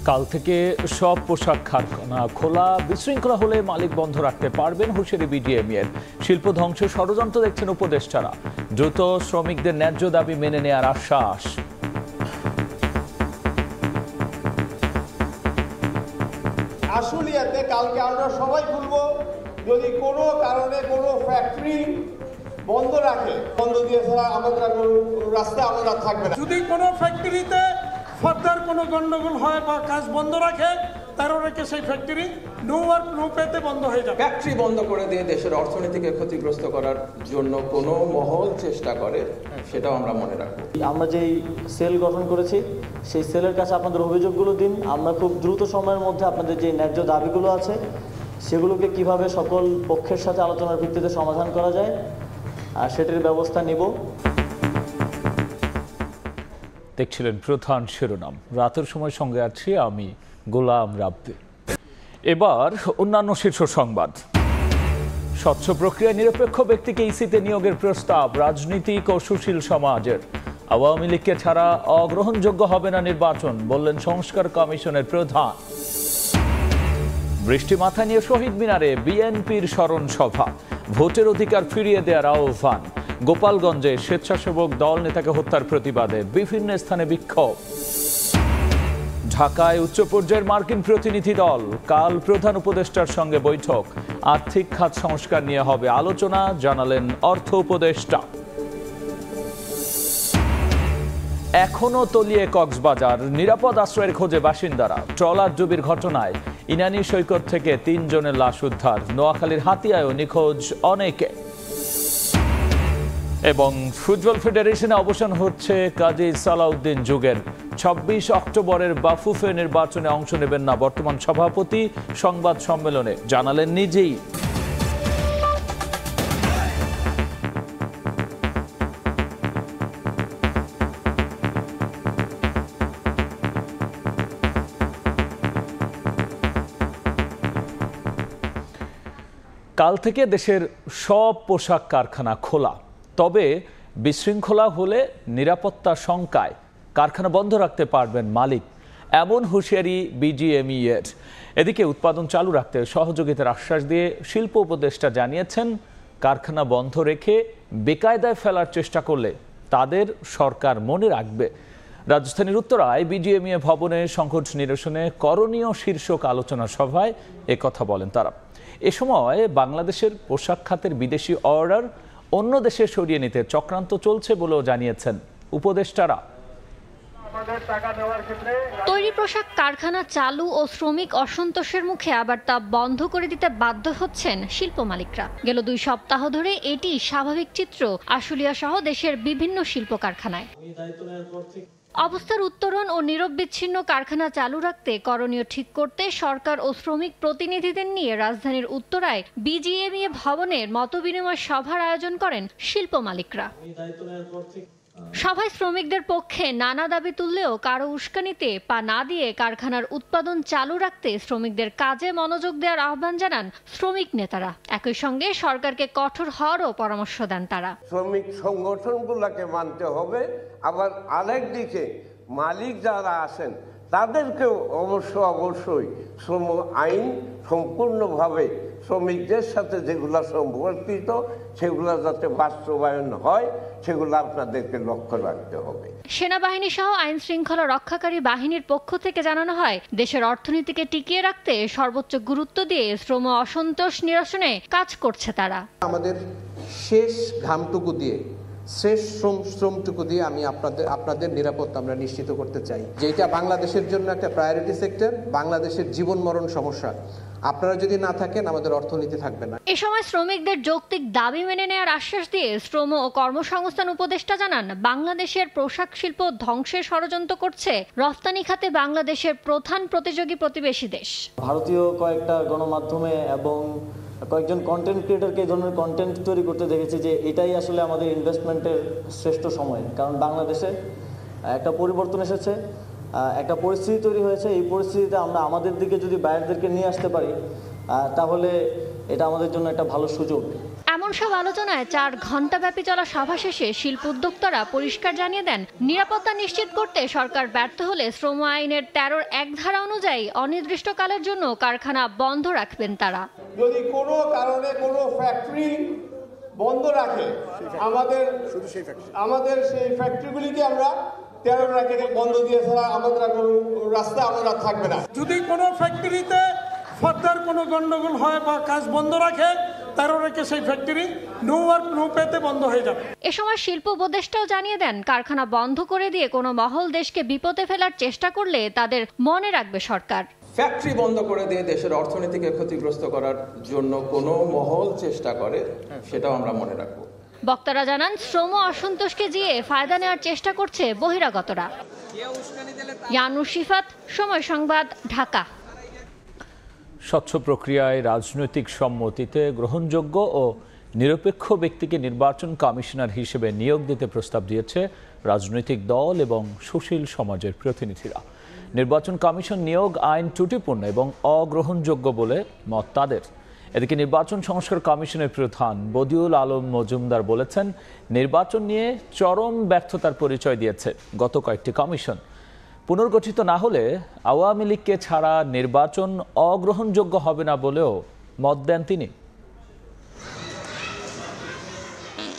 কাল থেকে সব পোশাক কারখানা খোলা, বিশৃঙ্খলা হলে মালিক বন্ধ রাখতে পারবেন হুঁশিয়ারি বিজিএমইএর। শিল্প ধ্বংসের ষড়যন্ত্র দেখছেন উপদেষ্টারা। দ্রুত শ্রমিকদের ন্যায্য দাবি মেনে নেওয়ার আশ্বাস। আশুলিয়াতে কালকে আমরা সবাই খুলবো, যদি কোনো কারণে কোনো ফ্যাক্টরি বন্ধ রাখে, বন্ধ দিয়ে ছাড়া আমাদের রাস্তা আমরা থাকবে না। যদি কোনো ফ্যাক্টরিতে ফার্দার কোনো গন্ডগোল হয় বা কাজ বন্ধ রাখে, তারও রেখে সেই ফ্যাক্টরি নো ওয়ার্ক নো পেতে বন্ধ হয়ে যাবে। ফ্যাক্টরি বন্ধ করে দিয়ে দেশের অর্থনীতিকে ক্ষতিগ্রস্ত করার জন্য কোনো মহল চেষ্টা করে, সেটাও আমরা মনে রাখবো। আমরা যেই সেল গঠন করেছি সেই সেলের কাছে আপনাদের অভিযোগগুলো দিন। আমরা খুব দ্রুত সময়ের মধ্যে আপনাদের যে ন্যায্য দাবিগুলো আছে সেগুলোকে কিভাবে সকল পক্ষের সাথে আলোচনার ভিত্তিতে সমাধান করা যায় আর সেটির ব্যবস্থা নিব। দেখছিলেন প্রধান শিরোনাম। রাতের সময় সঙ্গে আছি আমি গোলাম রাব্বি। এবার অন্যান্য শীর্ষ সংবাদ। স্বচ্ছ প্রক্রিয়ায় নিরপেক্ষ ব্যক্তিকে ইসিতে নিয়োগের প্রস্তাব রাজনীতিক ও সুশীল সমাজের। আওয়ামী লীগকে ছাড়া অগ্রহণযোগ্য হবে না নির্বাচন, বললেন সংস্কার কমিশনের প্রধান। বৃষ্টি মাথায় নিয়ে শহীদ মিনারে বিএনপির স্মরণ সভা, ভোটের অধিকার ফিরিয়ে দেওয়ার আহ্বান। গোপালগঞ্জে স্বেচ্ছাসেবক দল নেতাকে হত্যার প্রতিবাদে বিভিন্ন স্থানে বিক্ষোভ। ঢাকায় উচ্চ পর্যায়ের মার্কিন প্রতিনিধি দল, কাল প্রধান উপদেষ্টার সঙ্গে বৈঠক। আর্থিক খাত সংস্কার নিয়ে হবে আলোচনা, জানালেন অর্থ উপদেষ্টা। এখনো তলিয়ে কক্সবাজার, নিরাপদ আশ্রয়ের খোঁজে বাসিন্দারা। ট্রলার ডুবির ঘটনায় ইনানী সৈকত থেকে 3 জনের লাশ উদ্ধার। নোয়াখালীর হাতিয়ায়ও নিখোঁজ অনেকে। এবং ফুটবল ফেডারেশনে অবসান হচ্ছে কাজী সালাউদ্দিন যুগের। 26 অক্টোবরের বাফুফে নির্বাচনে অংশ নেবেন না বর্তমান সভাপতি। সংবাদ সম্মেলনে জানালেন নিজেই। কাল থেকে দেশের সব পোশাক কারখানা খোলা, তবে বিশৃঙ্খলা হলে নিরাপত্তা শঙ্কায় কারখানা বন্ধ রাখতে পারবেন মালিক, এমন হুঁশিয়ারি বিজিএমইএর। এদিকে উৎপাদন চালু রাখতে সহযোগিতার আশ্বাস দিয়ে শিল্প উপদেষ্টা জানিয়েছেন, কারখানা বন্ধ রেখে বেকায়দায় ফেলার চেষ্টা করলে তাদের সরকার মনে রাখবে। রাজধানীর উত্তরায় বিজিএমইএ ভবনে সংকট নিরসনে করণীয় শীর্ষক আলোচনা সভায় একথা বলেন তারা। এ সময় বাংলাদেশের পোশাক খাতের বিদেশি অর্ডার অন্য দেশে সরিয়ে নিতে চক্রান্ত চলছে বলেও জানিয়েছেন উপদেষ্টারা। তৈরি পোশাক কারখানা চালু ও শ্রমিক অসন্তোষের মুখে আবার তা বন্ধ করে দিতে বাধ্য হচ্ছেন শিল্প মালিকরা। গেল 2 সপ্তাহ ধরে এটি স্বাভাবিক চিত্র আশুলিয়া সহ দেশের বিভিন্ন শিল্প কারখানায়। অবস্থার উত্তরণ ও নীরব বিচ্ছিন্ন কারখানা চালু রাখতে করণীয় ঠিক করতে সরকার ও শ্রমিক প্রতিনিধিদের নিয়ে রাজধানীর উত্তরায় বিজিএমইএ ভবনের মতবিনিময় সভার আয়োজন করেন শিল্প মালিকরা। সভায় শ্রমিকদের পক্ষে নানা দাবি তুললেও কারো উস্কানিতে পা না দিয়ে কারখানার উৎপাদন চালু রাখতে শ্রমিকদের কাজে মনোযোগ দেওয়ার আহ্বান জানান শ্রমিক নেতারা। একই সঙ্গে সরকারকে কঠোর হওয়ারও পরামর্শ দেন তারা। শ্রমিক সংগঠনগুলোকে মানতে হবে, আবার আরেক দিকে মালিক যারা আছেন তাদেরকেও অবশ্যই শ্রম আইন সম্পূর্ণভাবে শ্রমিকদের সাথে যেগুলো সম্পর্কিত সেগুলো যাতে বাস্তবায়ন হয় সেগুলো আপনাদেরকে লক্ষ্য রাখতে হবে। সেনাবাহিনী সহ আইন শৃঙ্খলা রক্ষাকারী বাহিনীর পক্ষ থেকে জানানো হয়, দেশের অর্থনীতিকে টিকিয়ে রাখতে সর্বোচ্চ গুরুত্ব দিয়ে শ্রম অসন্তোষ নিরসনে কাজ করছে তারা। আমাদের শেষ ঘামটুকু দিয়ে, শেষ শ্রমটুকু দিয়ে আমি আপনাদের নিরাপত্তা আমরা নিশ্চিত করতে চাই, যেটা বাংলাদেশের জন্য একটা প্রায়োরিটি সেক্টর, বাংলাদেশের জীবন মরণ সমস্যা। আপনারা যদি না থাকেন আমাদের অর্থনীতি থাকবে না। এ সময় শ্রমিকদের যৌক্তিক দাবি মেনে নেওয়ার আশ্বাস দিয়ে শ্রম ও কর্মসংস্থান উপদেষ্টা জানান, বাংলাদেশের পোশাক শিল্প ধ্বংসের ষড়যন্ত্র করছে রফতানি খাতে বাংলাদেশের প্রধান প্রতিযোগী প্রতিবেশী দেশ। ভারতীয় কয়েকটা গণমাধ্যমে এবং কয়েকজন কন্টেন্ট ক্রিয়েটরকে এই ধরনের কন্টেন্ট তৈরি করতে দেখেছি যে এটাই আসলে আমাদের ইনভেস্টমেন্টের শ্রেষ্ঠ সময়। কারণ বাংলাদেশে একটা পরিবর্তন এসেছে, একটা পরিস্থিতি তৈরি হয়েছে। এই পরিস্থিতিতে আমরা আমাদের দিকে যদি বাইরেদেরকে নিয়ে আসতে পারি তাহলে এটা আমাদের জন্য একটা ভালো সুযোগ। এমন সব আলোচনায় 4 ঘণ্টাব্যাপী চলা সভা শেষে শিল্প উদ্যোক্তারা পরিষ্কার জানিয়ে দেন, নিরাপত্তা নিশ্চিত করতে সরকার ব্যর্থ হলে শ্রম আইনের 13 এক ধারা অনুযায়ী অনির্দিষ্টকালের জন্য কারখানা বন্ধ রাখবেন তারা। যদি কোনো কারণে কোনো ফ্যাক্টরি বন্ধ রাখে, আমাদের সেই ফ্যাক্টরিগুলিকে আমরা 13 রাখে বন্ধ দিয়ে ছাড়া আমাদের রাস্তা আমরা থাকবে না। যদি কোনো ফ্যাক্টরিতে ফার্দার কোনো গন্ডগোল হয় বা কাজ বন্ধ রাখে, তারও রেখে সেই ফ্যাক্টরি নো ওয়ার্ক নো পেতে বন্ধ হয়ে যাবে। এ সময় শিল্প উপদেষ্টাও জানিয়ে দেন, কারখানা বন্ধ করে দিয়ে কোনো মহল দেশকে বিপদে ফেলার চেষ্টা করলে তাদের মনে রাখবে সরকার। ফ্যাক্টরি বন্ধ করে দিয়ে দেশের অর্থনীতিকে ক্ষতিগ্রস্ত করার জন্য কোনো মহল চেষ্টা করে, সেটাও আমরা মনে রাখব। বক্তারা জানান, শ্রম অসন্তোষকে জিয়ে ফায়দা নেওয়ার চেষ্টা করছে বহিরাগতরা। ইয়ানুর শিফাত, সময় সংবাদ, ঢাকা। স্বচ্ছ প্রক্রিয়ায় রাজনৈতিক সম্মতিতে গ্রহণযোগ্য ও নিরপেক্ষ ব্যক্তিকে নির্বাচন কমিশনার হিসেবে নিয়োগ দিতে প্রস্তাব দিয়েছে রাজনৈতিক দল এবং সুশীল সমাজের প্রতিনিধিরা। নির্বাচন কমিশন নিয়োগ আইন ত্রুটিপূর্ণ এবং অগ্রহণযোগ্য বলে মত তাদের। এদিকে নির্বাচন সংস্কার কমিশনের প্রধান বদিউল আলম মজুমদার বলেছেন, নির্বাচন নিয়ে চরম ব্যর্থতার পরিচয় দিয়েছে গত কয়েকটি কমিশন। পুনর্গঠিত না হলে আওয়ামী লীগকে ছাড়া নির্বাচন অগ্রহণযোগ্য হবে না বলেও মত দেন তিনি।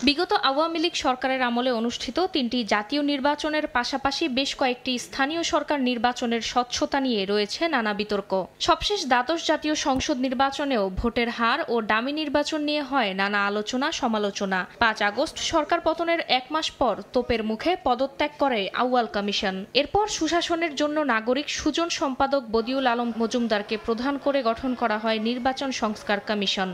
বিগত আওয়ামী লীগ সরকারের আমলে অনুষ্ঠিত 3টি জাতীয় নির্বাচনের পাশাপাশি বেশ কয়েকটি স্থানীয় সরকার নির্বাচনের স্বচ্ছতা নিয়ে রয়েছে নানা বিতর্ক। সবশেষ দ্বাদশ জাতীয় সংসদ নির্বাচনেও ভোটের হার ও ডামি নির্বাচন নিয়ে হয় নানা আলোচনা সমালোচনা। 5 আগস্ট সরকার পতনের 1 মাস পর তোপের মুখে পদত্যাগ করে আউয়াল কমিশন। এরপর সুশাসনের জন্য নাগরিক সুজন সম্পাদক বদিউল আলম মজুমদারকে প্রধান করে গঠন করা হয় নির্বাচন সংস্কার কমিশন।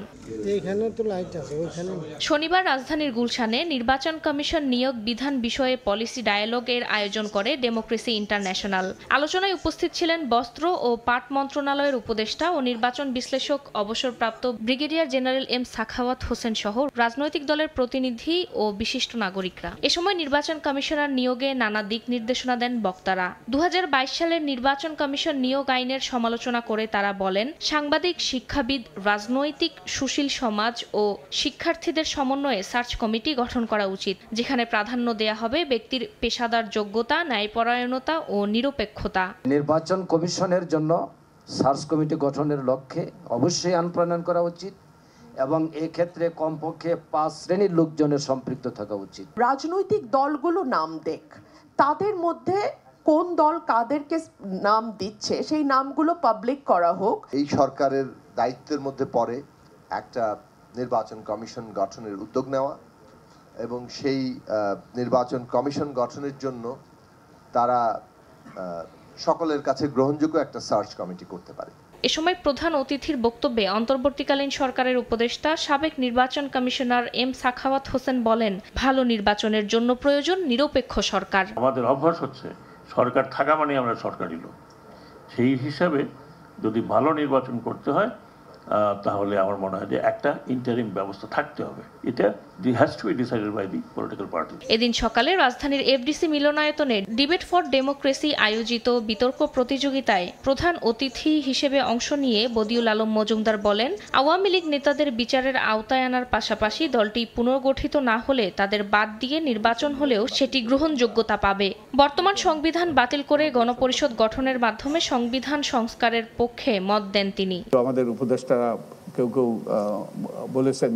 শনিবার রাজধানীর গুলশানে নির্বাচন কমিশন নিয়োগ বিধান বিষয়ে পলিসি ডায়ালগ এর আয়োজন করে ডেমোক্রেসি ইন্টারন্যাশনাল। আলোচনায় উপস্থিত ছিলেন বস্ত্র ও পাট মন্ত্রণালয়ের উপদেষ্টা ও নির্বাচন বিশ্লেষক অবসরপ্রাপ্ত brigadier general M Sakhawat Hossain সহ রাজনৈতিক দলের প্রতিনিধি ও বিশিষ্ট নাগরিকরা। এ সময় নির্বাচন কমিশনার নিয়োগে নানা দিক নির্দেশনা দেন বক্তারা। 2022 সালের নির্বাচন কমিশন নিয়োগ আইনের সমালোচনা করে তারা বলেন, সাংবাদিক, শিক্ষাবিদ, রাজনৈতিক, সুশীল সমাজ ও শিক্ষার্থীদের সমন্বয়ে সার্চ কমিটি গঠন করা উচিত, যেখানে প্রাধান্য দেয়া হবে ব্যক্তির পেশাদার যোগ্যতা, ন্যায়পরায়ণতা ও নিরপেক্ষতা। নির্বাচন কমিশনের জন্য সার্চ কমিটি গঠনের লক্ষ্যে অবশ্যই আইন প্রণয়ন করা উচিত এবং এই ক্ষেত্রে কমপক্ষে 5 শ্রেণীর লোকজনের সম্পৃক্ত থাকা উচিত। রাজনৈতিক দলগুলো নাম দেখ, তাদের মধ্যে কোন দল কাদেরকে নাম দিচ্ছে সেই নামগুলো পাবলিক করা হোক। এই সরকারের দায়িত্বের মধ্যে পড়ে একটা নির্বাচন কমিশন গঠনের উদ্যোগ নেওয়া এবং সেই নির্বাচন কমিশন গঠনের জন্য তারা সকলের কাছে গ্রহণযোগ্য একটা সার্চ কমিটি করতে পারে। এ সময় প্রধান অতিথির বক্তব্যে অন্তর্বর্তীকালীন সরকারের উপদেষ্টা সাবেক নির্বাচন কমিশনার এম সাখাওয়াত হোসেন বলেন, ভালো নির্বাচনের জন্য প্রয়োজন নিরপেক্ষ সরকার। আমাদের অভ্যাস হচ্ছে সরকার থাকা মানে আমরা সরকারি লোক। সেই হিসাবে যদি ভালো নির্বাচন করতে হয় তাহলে আমার মনে হয় যে একটা ইন্টারিম ব্যবস্থা থাকতে হবে। এটা has to be decided by the political party. এদিন সকালে রাজধানীর এফডিসি মিলনায়তনে ডিবেট ফর ডেমোক্রেসি আয়োজিত বিতর্ক প্রতিযোগিতায় প্রধান অতিথি হিসেবে অংশ নিয়ে বদিউল আলম মজুমদার বলেন, আওয়ামী লীগ নেতাদের বিচারের আওতায় আনার পাশাপাশি দলটি পুনর্গঠিত না হলে তাদের বাদ দিয়ে নির্বাচন হলেও সেটি গ্রহণযোগ্যতা পাবে। বর্তমান সংবিধান বাতিল করে গণপরিষদ গঠনের মাধ্যমে সংবিধান সংস্কারের পক্ষে মত দেন তিনি। আমাদের উপদেষ্টা কেউ কেউ বলেছেন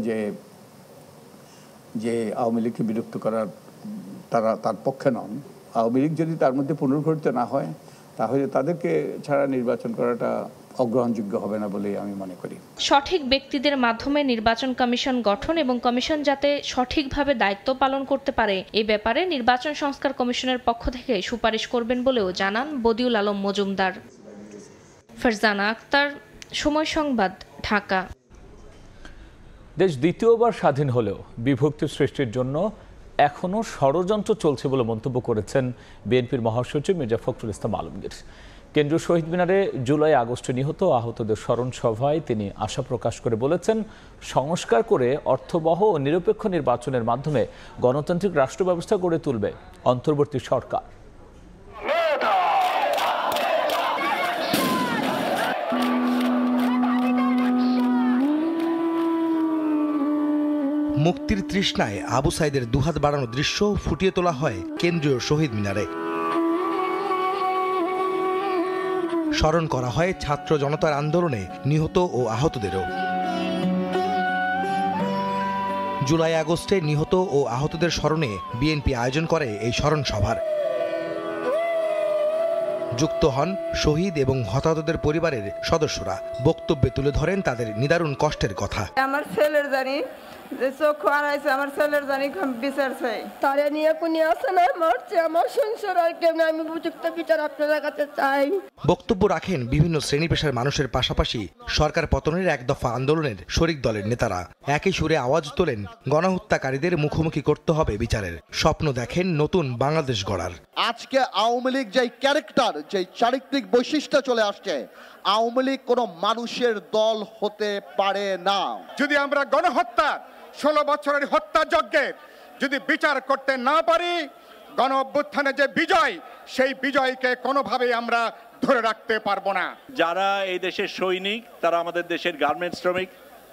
যে আওয়ামী লীগকে বিলুপ্ত করার তার পক্ষে নন। আওয়ামী লীগ যদি তার মধ্যে পুনর্গঠিত না হয় তাহলে তাদেরকে ছাড়া নির্বাচন করাটা অগ্রহণযোগ্য হবে না বলে আমি মনে করি। সঠিক ব্যক্তিদের মাধ্যমে নির্বাচন কমিশন গঠন এবং কমিশন যাতে সঠিকভাবে দায়িত্ব পালন করতে পারে এ ব্যাপারে নির্বাচন সংস্কার কমিশনের পক্ষ থেকে সুপারিশ করবেন বলেও জানান বদিউল আলম মজুমদার। ফারজানা আক্তার, সময় সংবাদ, ঢাকা। দেশ দ্বিতীয়বার স্বাধীন হলেও বিভক্তি সৃষ্টির জন্য এখনও ষড়যন্ত্র চলছে বলে মন্তব্য করেছেন বিএনপির মহাসচিব মির্জা ফখরুল ইসলাম আলমগীর। কেন্দ্রীয় শহীদ মিনারে জুলাই আগস্টে নিহত আহতদের স্মরণ সভায় তিনি আশা প্রকাশ করে বলেছেন, সংস্কার করে অর্থবহ ও নিরপেক্ষ নির্বাচনের মাধ্যমে গণতান্ত্রিক রাষ্ট্র ব্যবস্থা গড়ে তুলবে অন্তর্বর্তী সরকার। মুক্তির তৃষ্ণায় আবু সাইদের দুহাত বাড়ানো দৃশ্য ফুটিয়ে তোলা হয় কেন্দ্রীয় শহীদ মিনারে। স্মরণ করা হয় ছাত্র জনতার আন্দোলনে নিহত ও আহতদেরও। জুলাই আগস্টে নিহত ও আহতদের স্মরণে বিএনপি আয়োজন করে এই স্মরণ সভার। যুক্ত হন শহীদ এবং হতাহতদের পরিবারের সদস্যরা। বক্তব্যে তুলে ধরেন তাদের নিদারুণ কষ্টের কথা। আমার ছেলের জানি যে চোখ হারাইছে, আমার ছেলের জানি বিচার চাই। তারে নিয়ে কোনি আছে না মরছে, আমার সংসার আর কেমন, আমি উপযুক্ত বিচার আপনাদের কাছে চাই। বক্তব্য রাখেন বিভিন্ন শ্রেণী পেশার মানুষের পাশাপাশি সরকার পতনের এক দফা আন্দোলনের শরিক দলের নেতারা। একই সুরে আওয়াজ তোলেন গণহত্যাকারীদের মুখোমুখি করতে হবে বিচারের। স্বপ্ন দেখেন নতুন বাংলাদেশ গড়ার। আজকে আওয়ামী লীগ যেই ক্যারেক্টার, যেই চারিত্রিক বৈশিষ্ট্য চলে আসছে, আওয়ামী লীগ কোনো মানুষের দল হতে পারে না। যদি আমরা গণহত্যা 16 বছরের হত্যাযজ্ঞের যদি বিচার করতে না পারি, গণ অভ্যুত্থানে যে বিজয়, সেই বিজয়কে কোনোভাবেই আমরা ধরে রাখতে পারবো না। যারা এই দেশের সৈনিক, তারা আমাদের দেশের গার্মেন্টস শ্রমিক,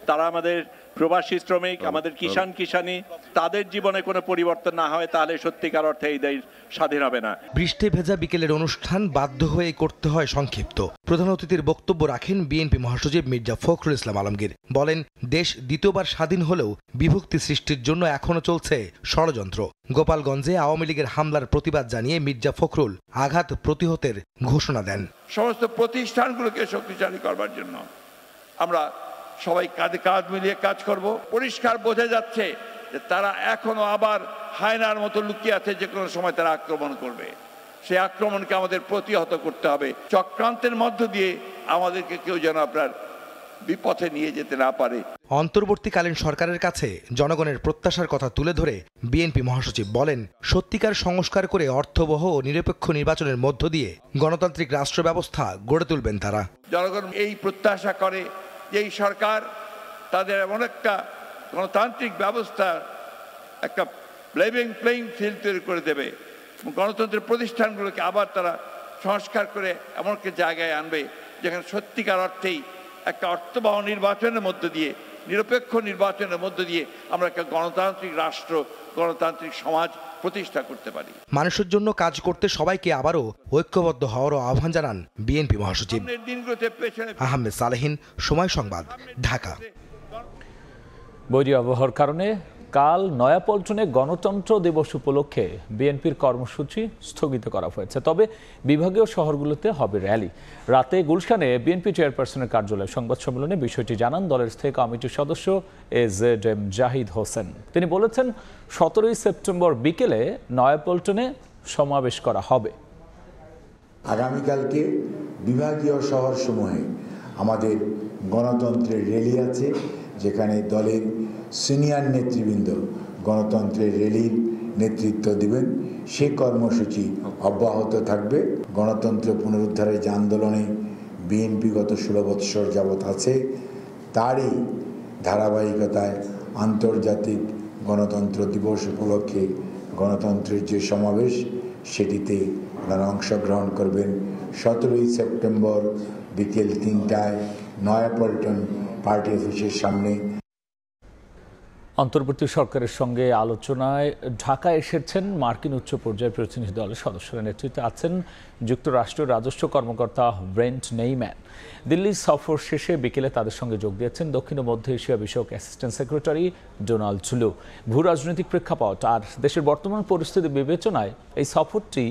তারা আমাদের প্রবাসী শ্রমিক, আমাদের কিষানি, তাদের জীবনে কোনো পরিবর্তন না হয় তাহলে সত্যিকার অর্থে এই দেশ স্বাধীন হবে না। বৃষ্টি ভেজা বিকেলের অনুষ্ঠান বাধ্য হয়ে করতে হয় সংক্ষিপ্ত। প্রধান অতিথির বক্তব্য রাখেন বিএনপি মহাসচিব মির্জা ফখরুল ইসলাম আলমগীর। বলেন, দেশ দ্বিতীয়বার স্বাধীন হলেও বিভক্তি সৃষ্টির জন্য এখনো চলছে ষড়যন্ত্র। গোপালগঞ্জে আওয়ামী লীগের হামলার প্রতিবাদ জানিয়ে মির্জা ফখরুল আঘাত প্রতিহতের ঘোষণা দেন। সমস্ত প্রতিষ্ঠানগুলোকে শক্তিশালী করবার জন্য আমরা সবাই কাঁধে কাঁধ মিলিয়ে কাজ করব। পরিষ্কার বোঝা যাচ্ছে যে তারা এখনো আবার হায়নার মতো লুকিয়ে আছে, যে কোনো সময় তারা আক্রমণ করবে। সেই আক্রমণকে আমাদের প্রতিহত করতে হবে। চক্রান্তের মধ্য দিয়ে আমাদেরকে কেউ যেন আপনার বিপথে নিয়ে যেতে না পারে। অন্তর্বর্তীকালীন সরকারের কাছে জনগণের প্রত্যাশার কথা তুলে ধরে বিএনপি মহাসচিব বলেন, সত্যিকার সংস্কার করে অর্থবহ ও নিরপেক্ষ নির্বাচনের মধ্য দিয়ে গণতান্ত্রিক রাষ্ট্র ব্যবস্থা গড়ে তুলবেন তারা। জনগণ এই প্রত্যাশা করে যে এই সরকার তাদের এমন একটা গণতান্ত্রিক ব্যবস্থা, একটা প্লেইং ফিল্ড তৈরি করে দেবে। গণতন্ত্রের প্রতিষ্ঠানগুলোকে আবার তারা সংস্কার করে এমন একটা জায়গায় আনবে যেখানে সত্যিকার অর্থেই একটা অর্থবহ নির্বাচনের মধ্য দিয়ে, নিরপেক্ষ নির্বাচনের মধ্য দিয়ে আমরা একটা গণতান্ত্রিক রাষ্ট্র, গণতান্ত্রিক সমাজ প্রতিষ্ঠা করতে পারি। মানুষের জন্য কাজ করতে সবাইকে আবারও ঐক্যবদ্ধ হওয়ারও আহ্বান জানান বিএনপি মহাসচিব। আহমেদ সালেহিন, সময় সংবাদ, ঢাকা। বৈরী আবহাওয়ার কারণে কাল নয়াপল্টনে গণতন্ত্র দিবস উপলক্ষে বিএনপির কর্মসূচি স্থগিত করা হয়েছে। তবে বিভাগীয় শহরগুলোতে হবে র্যালি। রাতে গুলশানে বিএনপি চেয়ারপারসনের কার্যালয়ে সংবাদ সম্মেলনে বিষয়টি জানান দলের স্থায়ী কমিটির সদস্য AZM জাহিদ হোসেন। তিনি বলেছেন, 17 সেপ্টেম্বর বিকেলে নয়াপল্টনে সমাবেশ করা হবে। আগামীকালকে বিভাগীয় শহরসমূহে আমাদের গণতন্ত্রের র্যালি আছে, যেখানে দলের সিনিয়র নেতৃবৃন্দ গণতন্ত্রের র্যালির নেতৃত্ব দিবেন। সে কর্মসূচি অব্যাহত থাকবে। গণতন্ত্র পুনরুদ্ধারের যে আন্দোলনে বিএনপি গত 16 বৎসর যাবৎ আছে, তারই ধারাবাহিকতায় আন্তর্জাতিক গণতন্ত্র দিবস উপলক্ষে গণতন্ত্রের যে সমাবেশ, সেটিতে আপনারা অংশগ্রহণ করবেন। 17 সেপ্টেম্বর বিকেল 3টায় নয়াপল্টন পার্টি অফিসের সামনে। অন্তর্বর্তী সরকারের সঙ্গে আলোচনায় ঢাকায় এসেছেন মার্কিন উচ্চ পর্যায়ের প্রতিনিধি দলের সদস্যরা। নেতৃত্বে আছেন যুক্তরাষ্ট্রের রাজস্ব কর্মকর্তা ব্রেন্ট নেইম্যান। দিল্লি সফর শেষে বিকেলে তাদের সঙ্গে যোগ দিয়েছেন দক্ষিণ ও মধ্য এশিয়া বিষয়ক অ্যাসিস্ট্যান্ট সেক্রেটারি ডোনাল্ড লু। ভূ রাজনৈতিক প্রেক্ষাপট আর দেশের বর্তমান পরিস্থিতি বিবেচনায় এই সফরটি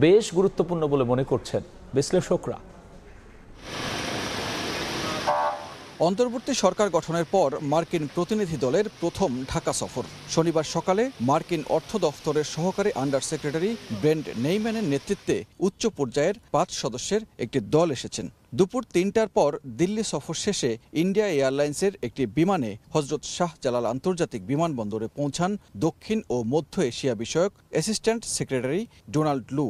বেশ গুরুত্বপূর্ণ বলে মনে করছেন বিশ্লেষকরা। অন্তর্বর্তী সরকার গঠনের পর মার্কিন প্রতিনিধি দলের প্রথম ঢাকা সফর। শনিবার সকালে মার্কিন অর্থ দফতরের সহকারী আন্ডার সেক্রেটারি ব্রেন্ট নেইম্যানের নেতৃত্বে উচ্চ পর্যায়ের 5 সদস্যের একটি দল এসেছেন। দুপুর 3টার পর দিল্লি সফর শেষে ইন্ডিয়া এয়ারলাইন্সের একটি বিমানে হজরত শাহজালাল আন্তর্জাতিক বিমানবন্দরে পৌঁছান দক্ষিণ ও মধ্য এশিয়া বিষয়ক অ্যাসিস্ট্যান্ট সেক্রেটারি ডোনাল্ড লু।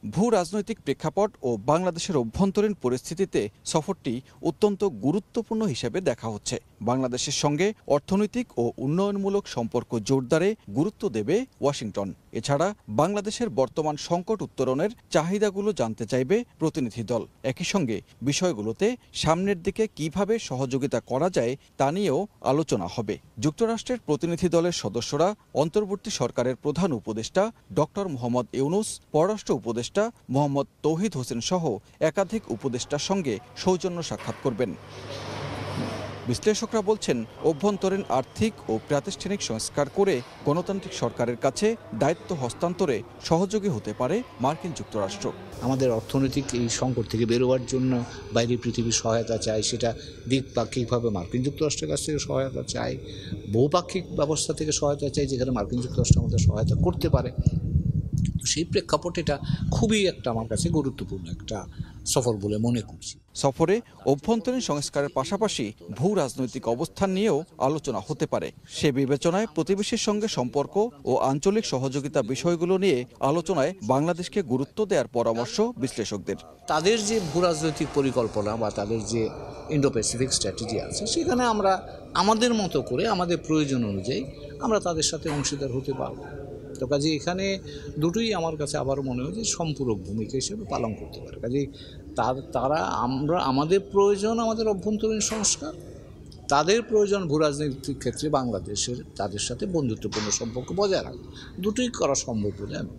ভূ রাজনৈতিক প্রেক্ষাপট ও বাংলাদেশের অভ্যন্তরীণ পরিস্থিতিতে সফরটি অত্যন্ত গুরুত্বপূর্ণ হিসেবে দেখা হচ্ছে। বাংলাদেশের সঙ্গে অর্থনৈতিক ও উন্নয়নমূলক সম্পর্ক জোরদারে গুরুত্ব দেবে ওয়াশিংটন। এছাড়া বাংলাদেশের বর্তমান সংকট উত্তরণের চাহিদাগুলো জানতে চাইবে প্রতিনিধি দল। একই সঙ্গে বিষয়গুলোতে সামনের দিকে কিভাবে সহযোগিতা করা যায় তা নিয়েও আলোচনা হবে। যুক্তরাষ্ট্রের প্রতিনিধি দলের সদস্যরা অন্তর্বর্তী সরকারের প্রধান উপদেষ্টা ডক্টর মোহাম্মদ ইউনুস, পররাষ্ট্র উপদেষ্টা মোহাম্মদ তৌহিদ হোসেন সহ একাধিক উপদেষ্টার সঙ্গে সৌজন্য সাক্ষাৎ করবেন। বিশ্লেষকরা বলছেন, অভ্যন্তরীণ আর্থিক ও প্রাতিষ্ঠানিক সংস্কার করে গণতান্ত্রিক সরকারের কাছে দায়িত্ব হস্তান্তরে সহযোগী হতে পারে মার্কিন যুক্তরাষ্ট্র। আমাদের অর্থনৈতিক এই সংকট থেকে বেরোবার জন্য বাইরে পৃথিবীর সহায়তা চাই, সেটা দ্বিপাক্ষিকভাবে মার্কিন যুক্তরাষ্ট্রের কাছ থেকে সহায়তা চাই, বহুপাক্ষিক ব্যবস্থা থেকে সহায়তা চাই, যেখানে মার্কিন যুক্তরাষ্ট্র আমাদের সহায়তা করতে পারে। তো সেই প্রেক্ষাপটে এটা খুবই একটা আমার কাছে গুরুত্বপূর্ণ একটা সফর বলে মনে করছি। সফরে অভ্যন্তরীণ সংস্কারের পাশাপাশি ভূ রাজনৈতিক অবস্থান নিয়েও আলোচনা হতে পারে। সে বিবেচনায় প্রতিবেশীর সঙ্গে সম্পর্ক ও আঞ্চলিক সহযোগিতা বিষয়গুলো নিয়ে আলোচনায় বাংলাদেশকে গুরুত্ব দেওয়ার পরামর্শ বিশ্লেষকদের। তাদের যে ভূ রাজনৈতিক পরিকল্পনা বা তাদের যে ইন্ডো প্যাসিফিক স্ট্র্যাটেজি আছে, সেখানে আমরা আমাদের মতো করে আমাদের প্রয়োজন অনুযায়ী আমরা তাদের সাথে অংশীদার হতে পারবো। তো কাজে এখানে দুটোই আমার কাছে আবারও মনে হয় যে সম্পূরক ভূমিকা হিসেবে পালন করতে পারে। কাজে তারা আমাদের প্রয়োজন আমাদের অভ্যন্তরীণ সংস্কার, তাদের প্রয়োজন ভূ রাজনৈতিক ক্ষেত্রে বাংলাদেশের তাদের সাথে বন্ধুত্বপূর্ণ সম্পর্ক বজায় রাখা, দুটোই করা সম্ভব বলে আমি।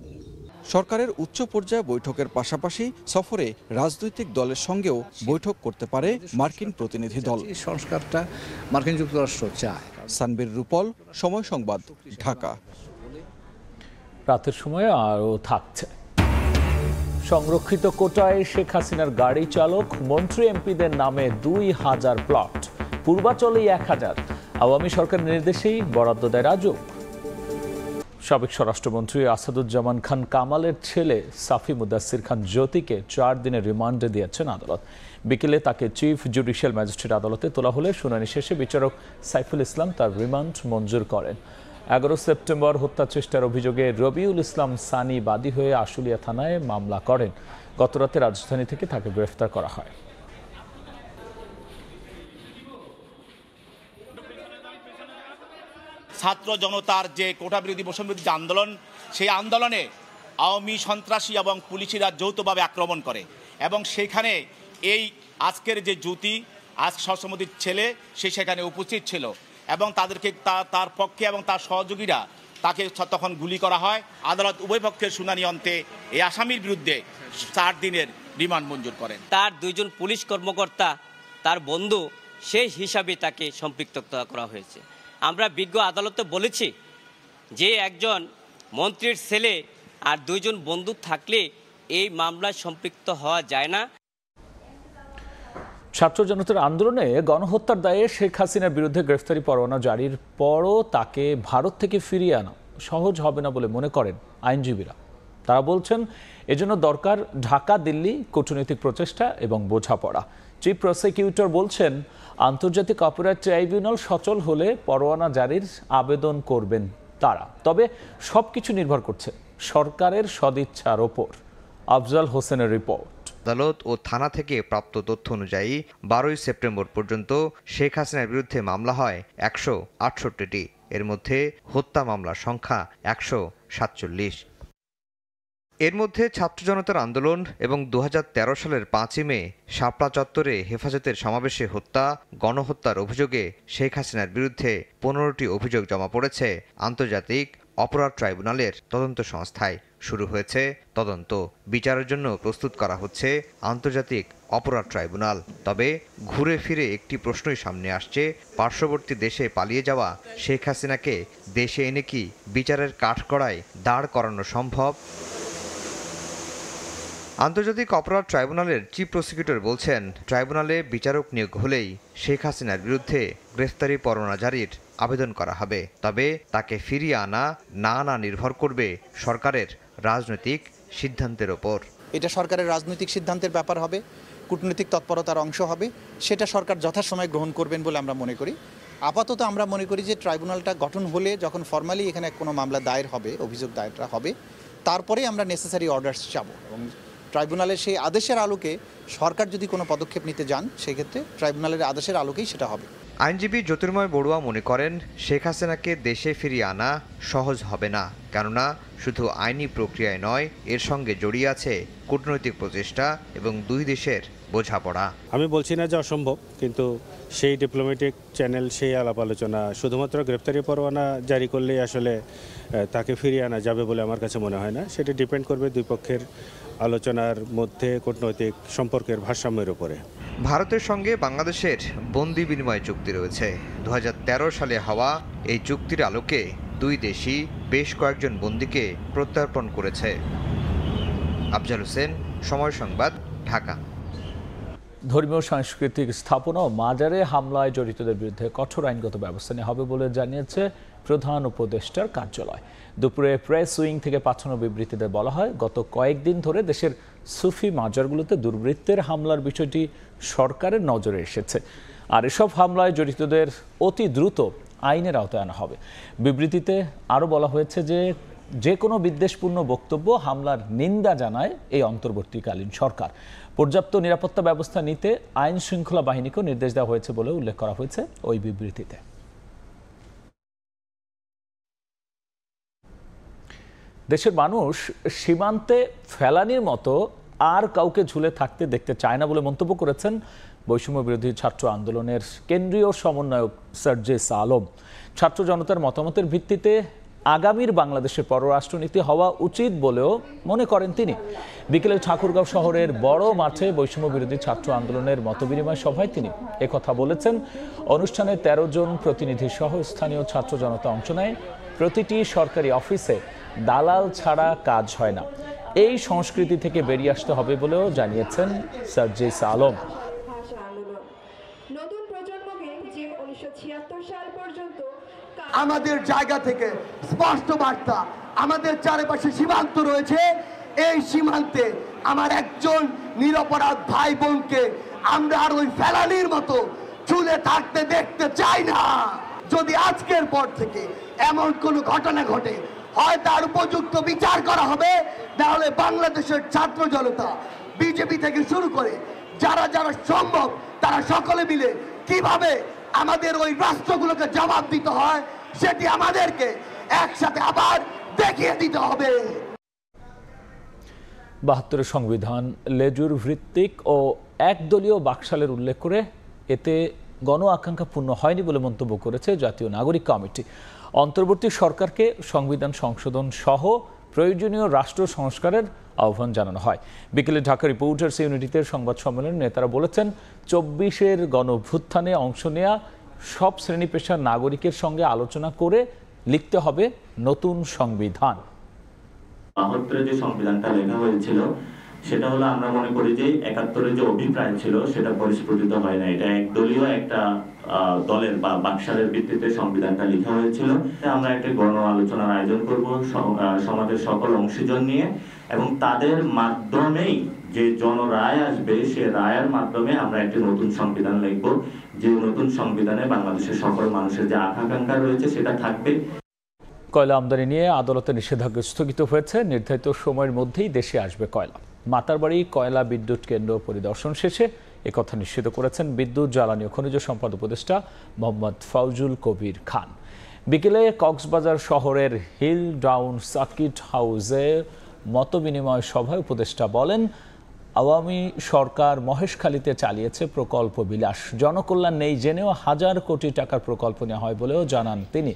সরকারের উচ্চ পর্যায়ে বৈঠকের পাশাপাশি সফরে রাজনৈতিক দলের সঙ্গেও বৈঠক করতে পারে মার্কিন প্রতিনিধি দল। সংস্কারটা মার্কিন যুক্তরাষ্ট্র চায়। সানবীর রূপল, সময় সংবাদ, ঢাকা। রাতের সময় আরও থাকছে। সংরক্ষিত কোটায় শেখ হাসিনার গাড়ি চালক, মন্ত্রী এমপিদের নামে 2000 প্লট, পূর্বাচলেই 1000। আওয়ামী সরকারের নির্দেশেই বরাদ্দ দেয় রাজউক। সাবেক স্বরাষ্ট্রমন্ত্রী আসাদুজ্জামান খান কামালের ছেলে সাফি মুদাসির খান জ্যোতিকে 4 দিনের রিমান্ডে দিয়েছেন আদালত। বিকেলে তাকে চিফ জুডিশিয়াল ম্যাজিস্ট্রেট আদালতে তোলা হলে শুনানি শেষে বিচারক সাইফুল ইসলাম তার রিমান্ড মঞ্জুর করেন। 11 সেপ্টেম্বর হত্যা চেষ্টার অভিযোগে রবিউল ইসলাম সানি বাদী হয়ে আশুলিয়া থানায় মামলা করেন। গতরাতে রাজধানী থেকে তাকে গ্রেফতার করা হয়। ছাত্র জনতার যে কোটা বিরোধী বৈষম্যবিরোধী আন্দোলন, সেই আন্দোলনে আওয়ামী সন্ত্রাসী এবং পুলিশিরা যৌথভাবে আক্রমণ করে এবং সেখানে এই আজকের যে জ্যোতি, আজ স্বরাষ্ট্রমন্ত্রীর ছেলে, সে সেখানে উপস্থিত ছিল এবং তাদেরকে তার পক্ষে এবং তার সহযোগীরা তাকে তখন গুলি করা হয়। আদালত উভয় পক্ষের শুনানি অন্তে এই আসামির বিরুদ্ধে 4 দিনের রিমান্ড মঞ্জুর করেন। তার 2 জন পুলিশ কর্মকর্তা তার বন্ধু, সেই হিসাবে তাকে সম্পৃক্ত করা হয়েছে। আমরা বিজ্ঞ আদালতে বলেছি যে একজন মন্ত্রীর ছেলে আর 2 জন বন্ধু থাকলে এই মামলায় সম্পৃক্ত হওয়া যায় না। ছাত্র জনতার আন্দোলনে গণহত্যার দায়ে শেখ হাসিনার বিরুদ্ধে গ্রেফতারি পরোয়ানা জারির পরও তাকে ভারত থেকে ফিরিয়ে আনা সহজ হবে না বলে মনে করেন আইনজীবীরা। তারা বলছেন এজন্য দরকার ঢাকা দিল্লি কূটনৈতিক প্রচেষ্টা এবং বোঝাপড়া। চিফ প্রসিকিউটর বলছেন আন্তর্জাতিক অপরাধ ট্রাইব্যুনাল সচল হলে পরোয়ানা জারির আবেদন করবেন তারা। তবে সবকিছু নির্ভর করছে সরকারের সদিচ্ছার ওপর। আফজাল হোসেনের রিপোর্ট। আদালত ও থানা থেকে প্রাপ্ত তথ্য অনুযায়ী 12 সেপ্টেম্বর পর্যন্ত শেখ হাসিনার বিরুদ্ধে মামলা হয় 168টি। এর মধ্যে হত্যা মামলার সংখ্যা 147। এর মধ্যে ছাত্র জনতার আন্দোলন এবং 2013 সালের 5 মে শাপলা চত্বরে হেফাজতের সমাবেশে হত্যা, গণহত্যার অভিযোগে শেখ হাসিনার বিরুদ্ধে 15টি অভিযোগ জমা পড়েছে আন্তর্জাতিক অপরাধ ট্রাইব্যুনালের তদন্ত সংস্থায়। শুরু হয়েছে তদন্ত। বিচারের জন্য প্রস্তুত করা হচ্ছে আন্তর্জাতিক অপরাধ ট্রাইব্যুনাল। তবে ঘুরে ফিরে একটি প্রশ্নই সামনে আসছে, পার্শ্ববর্তী দেশে পালিয়ে যাওয়া শেখ হাসিনাকে দেশে এনে কি বিচারের কাঠগড়ায় দাঁড় করানো সম্ভব? আন্তর্জাতিক অপরাধ ট্রাইব্যুনালের চিফ প্রসিকিউটর বলছেন, ট্রাইব্যুনালে বিচারক নিয়োগ হলেই শেখ হাসিনার বিরুদ্ধে গ্রেফতারি পরোয়ানা জারির আবেদন করা হবে। তবে তাকে ফিরিয়ে আনা না আনা নির্ভর করবে সরকারের রাজনৈতিক সিদ্ধান্তের ওপর। এটা সরকারের রাজনৈতিক সিদ্ধান্তের ব্যাপার হবে, কূটনৈতিক তৎপরতার অংশ হবে, সেটা সরকার যথাসময়ে গ্রহণ করবেন বলে আমরা মনে করি। আপাতত আমরা মনে করি যে ট্রাইব্যুনালটা গঠন হলে যখন ফর্মালি এখানে কোনো মামলা দায়ের হবে, অভিযোগ দায়েরটা হবে, তারপরে আমরা নেসেসারি অর্ডার্স যাব এবং ট্রাইব্যুনালের সেই আদেশের আলোকে সরকার যদি কোনো পদক্ষেপ নিতে যান, সেক্ষেত্রে ট্রাইব্যুনালের আদেশের আলোকেই সেটা হবে। আইনজীবী জ্যোতির্ময় বড়ুয়া মনে করেন শেখ হাসিনাকে দেশে ফিরিয়ে আনা সহজ হবে না, কেননা শুধু আইনি প্রক্রিয়ায় নয়, এর সঙ্গে জড়িয়ে আছে কূটনৈতিক প্রচেষ্টা এবং দুই দেশের বোঝাপড়া। আমি বলছি না যে অসম্ভব, কিন্তু সেই ডিপ্লোম্যাটিক চ্যানেল, সেই আলাপ আলোচনা শুধুমাত্র গ্রেপ্তারি পরোয়ানা জারি করলেই আসলে তাকে ফিরিয়ে আনা যাবে বলে আমার কাছে মনে হয় না। সেটা ডিপেন্ড করবে দুই পক্ষের আলোচনার মধ্যে কূটনৈতিক সম্পর্কের ভারসাম্যের উপরে। ভারতের সঙ্গে বাংলাদেশের বন্দি বিনিময় চুক্তি রয়েছে। 2013 সালে হওয়া এই চুক্তির আলোকে দুই দেশই বেশ কয়েকজন বন্দীকে প্রত্যর্পণ করেছে। আফজাল হোসেন, সময় সংবাদ, ঢাকা। ধর্মীয় সাংস্কৃতিক স্থাপনা ও মাজারে হামলায় জড়িতদের বিরুদ্ধে কঠোর আইনগত ব্যবস্থা নেওয়া হবে বলে জানিয়েছে প্রধান উপদেষ্টার কার্যালয়। দুপুরে প্রেস উইং থেকে পাঠানো বিবৃতিতে বলা হয়, গত কয়েকদিন ধরে দেশের সুফি মাজারগুলোতে দুর্বৃত্তের হামলার বিষয়টি সরকারের নজরে এসেছে, আর এসব হামলায় জড়িতদের অতি দ্রুত আইনের আওতায় আনা হবে। বিবৃতিতে আরও বলা হয়েছে যে কোনো বিদ্বেষপূর্ণ বক্তব্য হামলার নিন্দা জানায় এই অন্তর্বর্তীকালীন সরকার। পর্যাপ্ত নিরাপত্তা ব্যবস্থা নিতে আইন শৃঙ্খলা বাহিনীকেও নির্দেশ দেওয়া হয়েছে বলে উল্লেখ করা হয়েছে ওই বিবৃতিতে। দেশের মানুষ সীমান্তে ফেলানির মতো আর কাউকে ঝুলে থাকতে দেখতে চায় না বলে মন্তব্য করেছেন বৈষম্য বিরোধী ছাত্র আন্দোলনের কেন্দ্রীয় সমন্বয়ক সার্জিস আলম। ছাত্র জনতার মতামতের ভিত্তিতে আগামীর বাংলাদেশের পররাষ্ট্রনীতি হওয়া উচিত বলেও মনে করেন তিনি। বিকেলে ঠাকুরগাঁও শহরের বড় মাঠে বৈষম্য বিরোধী ছাত্র আন্দোলনের মতবিনিময় সভায় তিনি একথা বলেছেন। অনুষ্ঠানে 13 জন প্রতিনিধি সহ স্থানীয় ছাত্র জনতা অংশ নেয়। প্রতিটি সরকারি অফিসে দালাল ছাড়া কাজ হয় না, এই সংস্কৃতি থেকে বেরিয়ে আসতে হবে বলেও জানিয়েছেন সার্জিস আলম। আমাদের জায়গা থেকে স্পষ্ট বার্তা, আমাদের চারপাশে সীমান্ত রয়েছে, এই সীমান্তে আমার একজন নিরপরাধ ভাই বোনকে আমরা আর ওই ফেলানির মতো ঝুলে থাকতে দেখতে চাই না। যদি আজকের পর থেকে এমন কোনো ঘটনা ঘটে, হয় তার উপযুক্ত বিচার করা হবে, তাহলে বাংলাদেশের ছাত্র জনতা, বিজেপি থেকে শুরু করে যারা যারা সম্ভব, তারা সকলে মিলে কিভাবে আমাদের ওই রাষ্ট্রগুলোকে জবাব দিতে হয় সেটি আমাদেরকে একসাথে আবার দেখিয়ে দিতে হবে। 72 সংবিধান লেজুর ভিত্তিক ও একদলীয় বাকশালের উল্লেখ করে এতে গণ আকাঙ্ক্ষা পূর্ণ হয়নি বলে মন্তব্য করেছে জাতীয় নাগরিক কমিটি। অন্তর্বর্তী সরকারকে সংবিধান সংশোধন সহ প্রয়োজনীয় রাষ্ট্র সংস্কারের আহ্বান জানানো হয়। বিকেলে ঢাকা রিপোর্টার্স ইউনিটিতে সংবাদ সম্মেলনে নেতারা বলেছেন, 24-এর গণঅভ্যুত্থানে অংশ নেয়া সব শ্রেণী পেশার নাগরিকের সঙ্গে আলোচনা করে লিখতে হবে নতুন সংবিধান। 72-এ যে সংবিধানটা লেখা হয়েছিল সেটা হলো, আমরা মনে করি যে 71-এর যে অভিপ্রায় ছিল সেটা পরিস্ফুটিত হয় না। এটা একদলীয় একটা দলের বা বাকশালের ভিত্তিতে সংবিধানটা লেখা হয়েছিল। আমরা একটা গণ আলোচনার আয়োজন করব সমাজের সকল অংশীজন নিয়ে, এবং তাদের মাধ্যমেই যে জনরায় আসবে সে রায়ের মাধ্যমে আমরা একটি নতুন সংবিধান লিখব, যে নতুন সংবিধানে বাংলাদেশের সকল মানুষের যে আকাঙ্ক্ষা রয়েছে সেটা থাকবে। কয়লা আমদানি নিয়ে আদালতে নিষেধাজ্ঞা স্থগিত হয়েছে। নির্ধারিত সময়ের মধ্যেই দেশে আসবে কয়লা। মাতারবাড়ি কয়লা বিদ্যুৎ কেন্দ্র পরিদর্শন শেষে একথা নিশ্চিত করেছেন বিদ্যুৎ, জ্বালানি ও খনিজ সম্পদ উপদেষ্টা মোহাম্মদ ফাউজুল কবির খান। বিকেলে কক্সবাজার শহরের হিল ডাউন সার্কিট হাউসে মতবিনিময় সভায় উপদেষ্টা বলেন, আওয়ামী সরকার মহেশখালীতে চালিয়েছে প্রকল্প বিলাস, জনকল্যাণ নেই জেনেও হাজার কোটি টাকার প্রকল্প নেওয়া হয় বলেও জানান তিনি।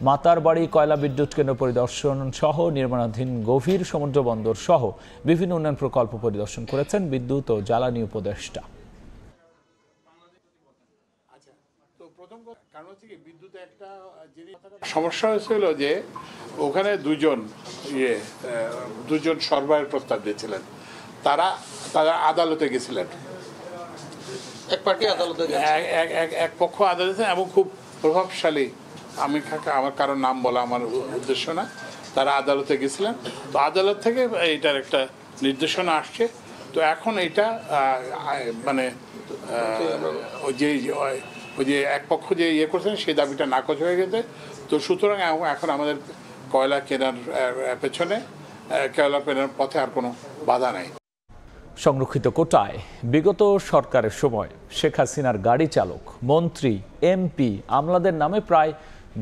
মাতারবাড়ি কয়লা বিদ্যুৎ কেন্দ্র পরিদর্শন সহ নির্মাণাধীন গভীর সমুদ্র বন্দর সহ বিভিন্ন উন্নয়ন প্রকল্প পরিদর্শন করেছেন বিদ্যুৎ ও জ্বালানি উপদেষ্টা। সমস্যা হয়েছিল যে ওখানে দুজন সরবরাহের প্রস্তাব দিয়েছিলেন, তারা আদালতে গেছিলেন, এক পক্ষ আদালতে, এবং খুব প্রভাবশালী, আমি আমার কারোর নাম বলা আমার উদ্দেশ্য না, তারা আদালতে গেছিলেন। তো আদালত থেকে এইটার একটা নির্দেশনা আসছে। তো এখন এটা মানে ওই যে এক পক্ষ যে ইয়ে করছেন সেই দাবিটা নাকচ হয়ে গেছে। তো সুতরাং এখন আমাদের কয়লা কেনার পেছনে, কয়লা কেনার পথে আর কোনো বাধা নাই। সংরক্ষিত কোটায় বিগত সরকারের সময় শেখ হাসিনার গাড়ি চালক, মন্ত্রী, এমপি, আমলাদের নামে প্রায়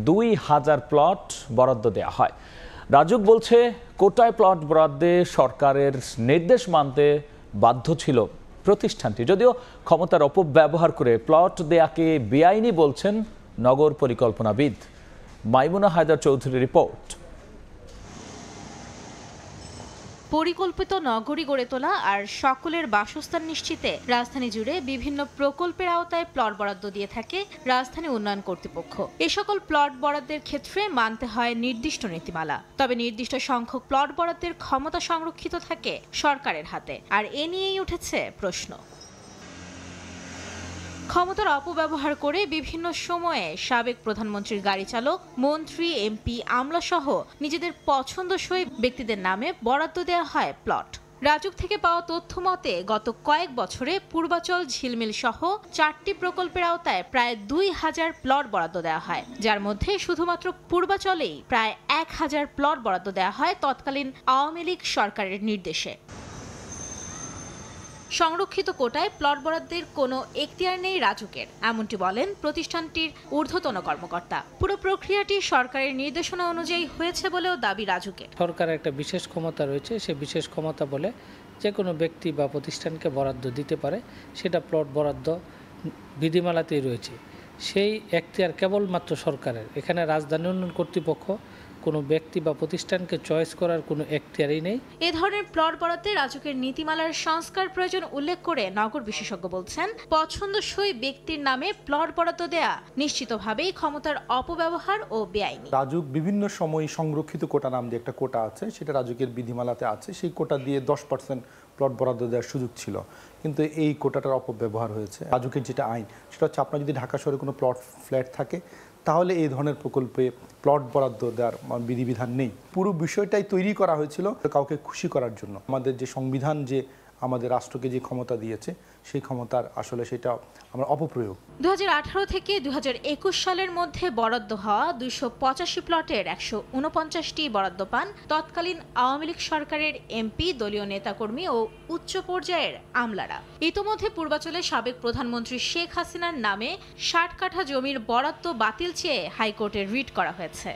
2000 প্লট বরাদ্দ দেওয়া হয়। রাজুক বলছে, কোটায় প্লট বরাদ্দে সরকারের নির্দেশ মানতে বাধ্য ছিল প্রতিষ্ঠানটি। যদিও ক্ষমতার অপব্যবহার করে প্লট দেয়াকে বেআইনি বলছেন নগর পরিকল্পনাবিদ। মাইমুনা হায়দার চৌধুরীর রিপোর্ট। পরিকল্পিত নগরী গড়ে তোলা আর সকলের বাসস্থান নিশ্চিতে রাজধানী জুড়ে বিভিন্ন প্রকল্পের আওতায় প্লট বরাদ্দ দিয়ে থাকে রাজধানী উন্নয়ন কর্তৃপক্ষ। এ সকল প্লট বরাদ্দের ক্ষেত্রে মানতে হয় নির্দিষ্ট নীতিমালা। তবে নির্দিষ্ট সংখ্যক প্লট বরাদ্দের ক্ষমতা সংরক্ষিত থাকে সরকারের হাতে, আর এ নিয়েই উঠেছে প্রশ্ন। ক্ষমতার অপব্যবহার করে বিভিন্ন সময়ে সাবেক প্রধানমন্ত্রীর গাড়ি চালক, মন্ত্রী, এমপি, আমলা সহ নিজেদের পছন্দসই ব্যক্তিদের নামে বরাদ্দ দেওয়া হয় প্লট। রাজুক থেকে পাওয়া তথ্য মতে গত কয়েক বছরে পূর্বাচল, ঝিলমিল সহ 4টি প্রকল্পের আওতায় প্রায় 2000 প্লট বরাদ্দ দেওয়া হয়, যার মধ্যে শুধুমাত্র পূর্বাচলেই প্রায় 1000 প্লট বরাদ্দ দেওয়া হয় তৎকালীন আওয়ামী লীগ সরকারের নির্দেশে। সংরক্ষিত কোটায় প্লট বরাদ্দের কোনো এখতিয়ার নেই রাজুকের, এমনটি বলেন প্রতিষ্ঠানটির ঊর্ধ্বতন কর্মকর্তা। পুরো প্রক্রিয়াটি সরকারের নির্দেশনা অনুযায়ী হয়েছে বলেও দাবি রাজুকের। সরকারের একটা বিশেষ ক্ষমতা রয়েছে, সে বিশেষ ক্ষমতা বলে যে কোনো ব্যক্তি বা প্রতিষ্ঠানকে বরাদ্দ দিতে পারে, সেটা প্লট বরাদ্দ বিধিমালাতেই রয়েছে। সেই এখতিয়ার কেবলমাত্র সরকারের। এখানে রাজধানী উন্নয়ন কর্তৃপক্ষ কোনো ব্যক্তি বা প্রতিষ্ঠানকে চয়েস করার কোনো এখতিয়ারই নেই। এ ধরনের প্লট বরাদ্দে রাজুকের নীতিমালার সংস্কার প্রয়োজন উল্লেখ করে নগর বিশেষজ্ঞ বলছেন, পছন্দসই ব্যক্তির নামে প্লট বরাদ্দ দেয়া নিশ্চিতভাবেই ক্ষমতার অপব্যবহার ও বেআইনি। রাজুক বিভিন্ন সময় সংরক্ষিত কোটা নাম দিয়ে একটা কোটা আছে, সেটা রাজুকের বিধিমালাতে আছে। সেই কোটা দিয়ে 10% প্লট বরাদ্দ দেওয়ার সুযোগ ছিল, কিন্তু এই কোটাটার অপব্যবহার হয়েছে। রাজুকের যেটা আইন, সেটা হচ্ছে আপনার যদি ঢাকা শহরে কোনো ফ্ল্যাট থাকে, তাহলে এই ধরনের প্রকল্পে প্লট বরাদ্দ দেওয়ার বিধিবিধান নেই। পুরো বিষয়টাই তৈরি করা হয়েছিল কাউকে খুশি করার জন্য। আমাদের যে সংবিধান যে আমাদের রাষ্ট্রকে যে ক্ষমতা দিয়েছে, সেই ক্ষমতার আসলে সেটা আমরা অপপ্রয়োগ। 2018 থেকে 2021 সালের মধ্যে বরাদ্দ হওয়া 285 প্লটের 149টি বরাদ্দ পান তৎকালীন আওয়ামী লীগ সরকারের এমপি, দলীয় নেতাকর্মী ও উচ্চ পর্যায়ের আমলারা। ইতোমধ্যে পূর্বাচলে সাবেক প্রধানমন্ত্রী শেখ হাসিনার নামে 60 কাঠা জমির বরাদ্দ বাতিল চেয়ে হাইকোর্টে রিট করা হয়েছে।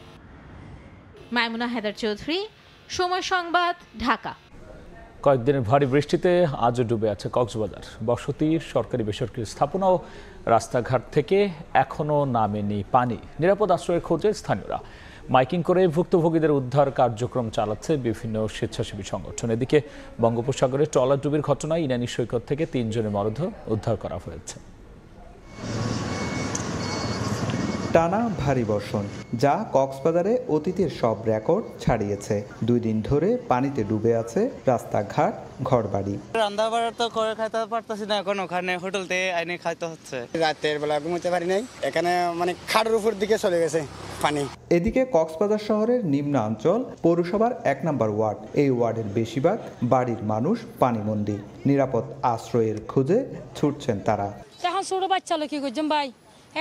মাইমুনা হায়দার চৌধুরী, সময় সংবাদ, ঢাকা। কয়েকদিনের ভারী বৃষ্টিতে আজও ডুবে আছে কক্সবাজার। বসতি, সরকারি বেসরকারি স্থাপনা ও রাস্তাঘাট থেকে এখনও নামেনি পানি। নিরাপদ আশ্রয়ের খোঁজে স্থানীয়রা। মাইকিং করে ভুক্তভোগীদের উদ্ধার কার্যক্রম চালাচ্ছে বিভিন্ন স্বেচ্ছাসেবী সংগঠন। এদিকে বঙ্গোপসাগরে ট্রলার ডুবির ঘটনায় ইনানী সৈকত থেকে 3 জনের মরদেহ উদ্ধার করা হয়েছে। টানা ভারী বর্ষণ, যা কক্সবাজারে অতীতের সব রেকর্ড ছাড়িয়েছে। 2 দিন ধরে পানিতে ডুবে আছে রাস্তাঘাট, ঘরবাড়ি। রান্না বাড়া তো করে খাইতে পারতেছি না, এখন ওখানে হোটেলতে আইনে খাইতে হচ্ছে। রাতের বেলা ঘুমাতে পারি নাই, এখানে মানে খাটের উপর দিকে চলে গেছে পানি। এদিকে কক্সবাজার শহরের নিম্নাঞ্চল পৌরসভার 1 নম্বর ওয়ার্ড, এই ওয়ার্ডের বেশিরভাগ বাড়ির মানুষ পানিবন্দী। নিরাপদ আশ্রয়ের খোঁজে ছুটছেন তারা। এখন ছোট বাচ্চা লোক কি করছেন ভাই,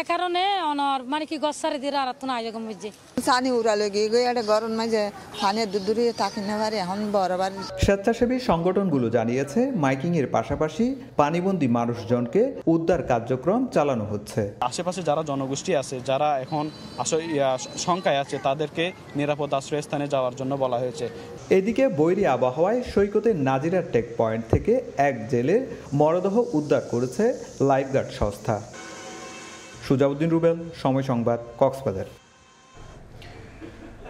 এ কারণে অনর মানে কি গছ সারি দিয়ে আর তো না আয়োজন বুঝছি পানি উড়ালে গিয়ে একটা গরম মাঝে পানি দূরে থাকি না পারে। এখন বরাবর স্বেচ্ছাসেবী সংগঠনগুলো জানিয়েছে, মাইকিং এর পাশাপাশি পানিবন্দী মানুষজনকে উদ্ধার কার্যক্রম চালানো হচ্ছে। আশেপাশে যারা জনগোষ্ঠী আছে, যারা এখন শঙ্কায় আছে, তাদেরকে নিরাপদ আশ্রয়স্থানে যাওয়ার জন্য বলা হয়েছে। এদিকে বৈরী আবহাওয়ায় সৈকতের নাজিরা টেক পয়েন্ট থেকে এক জেলের মরদেহ উদ্ধার করেছে লাইফগার্ড সংস্থা। সুজাউদ্দিন রুবেল, সময় সংবাদ, কক্সবাজার।